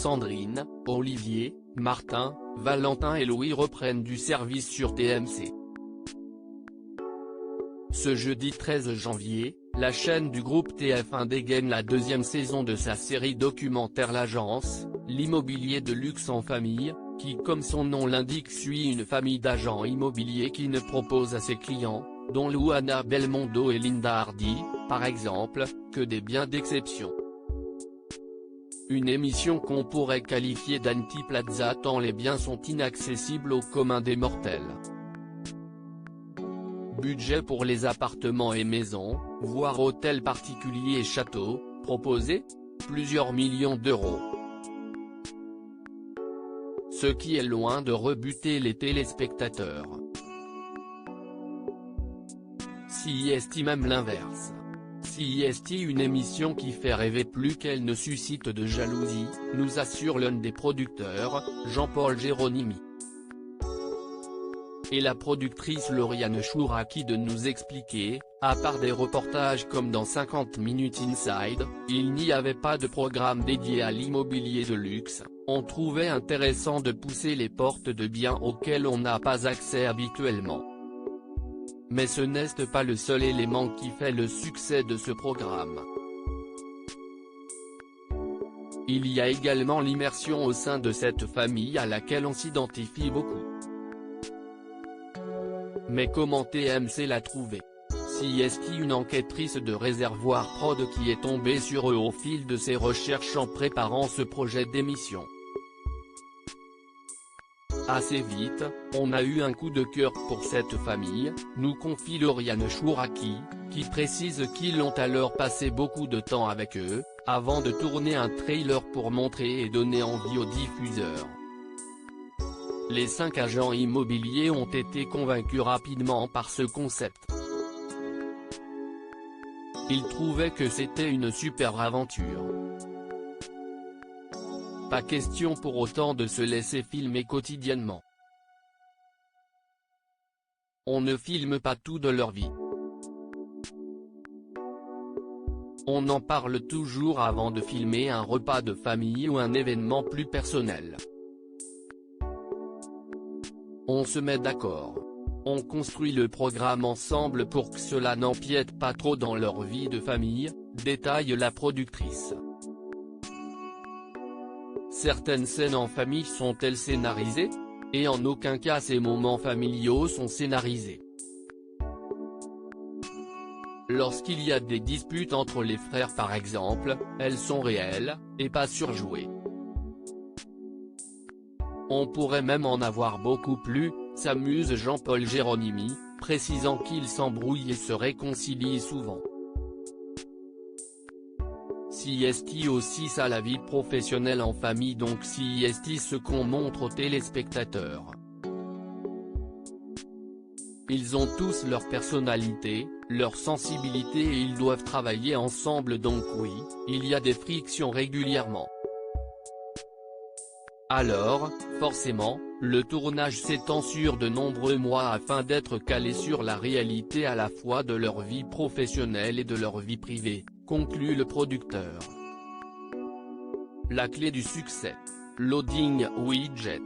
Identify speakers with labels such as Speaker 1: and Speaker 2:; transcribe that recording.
Speaker 1: Sandrine, Olivier, Martin, Valentin et Louis reprennent du service sur TMC. Ce jeudi 13 janvier, la chaîne du groupe TF1 dégaine la deuxième saison de sa série documentaire L'Agence, l'immobilier de luxe en famille, qui comme son nom l'indique suit une famille d'agents immobiliers qui ne proposent à ses clients, dont Luana Belmondo et Linda Hardy, par exemple, que des biens d'exception. Une émission qu'on pourrait qualifier d'anti-Plaza tant les biens sont inaccessibles au commun des mortels. Budget pour les appartements et maisons, voire hôtels particuliers et châteaux, proposé, plusieurs millions d'euros. Ce qui est loin de rebuter les téléspectateurs. CIST même l'inverse. CIST une émission qui fait rêver plus qu'elle ne suscite de jalousie, nous assure l'un des producteurs, Jean-Paul Géronimi. Et la productrice Lauriane Chouraki de nous expliquer, à part des reportages comme dans 50 Minutes Inside, il n'y avait pas de programme dédié à l'immobilier de luxe, on trouvait intéressant de pousser les portes de biens auxquels on n'a pas accès habituellement. Mais ce n'est pas le seul élément qui fait le succès de ce programme. Il y a également l'immersion au sein de cette famille à laquelle on s'identifie beaucoup. Mais comment TMC l'a trouvé? CIST une enquêtrice de Réservoir Prod qui est tombée sur eux au fil de ses recherches en préparant ce projet d'émission. Assez vite, on a eu un coup de cœur pour cette famille, nous confie Lauriane Chouraki, qui précise qu'ils ont alors passé beaucoup de temps avec eux, avant de tourner un trailer pour montrer et donner envie aux diffuseurs. Les 5 agents immobiliers ont été convaincus rapidement par ce concept. Ils trouvaient que c'était une super aventure. Pas question pour autant de se laisser filmer quotidiennement. On ne filme pas tout de leur vie. On en parle toujours avant de filmer un repas de famille ou un événement plus personnel. On se met d'accord. On construit le programme ensemble pour que cela n'empiète pas trop dans leur vie de famille, détaille la productrice. Certaines scènes en famille sont-elles scénarisées? Et en aucun cas ces moments familiaux sont scénarisés. Lorsqu'il y a des disputes entre les frères par exemple, elles sont réelles, et pas surjouées. On pourrait même en avoir beaucoup plus, s'amuse Jean-Paul Géronimi, précisant qu'ils s'embrouillent et se réconcilient souvent. CIST aussi ça la vie professionnelle en famille donc CIST ce qu'on montre aux téléspectateurs. Ils ont tous leur personnalité, leur sensibilité et ils doivent travailler ensemble donc oui, il y a des frictions régulièrement. Alors, forcément, le tournage s'étend sur de nombreux mois afin d'être calé sur la réalité à la fois de leur vie professionnelle et de leur vie privée, conclut le producteur. La clé du succès. Loading widget.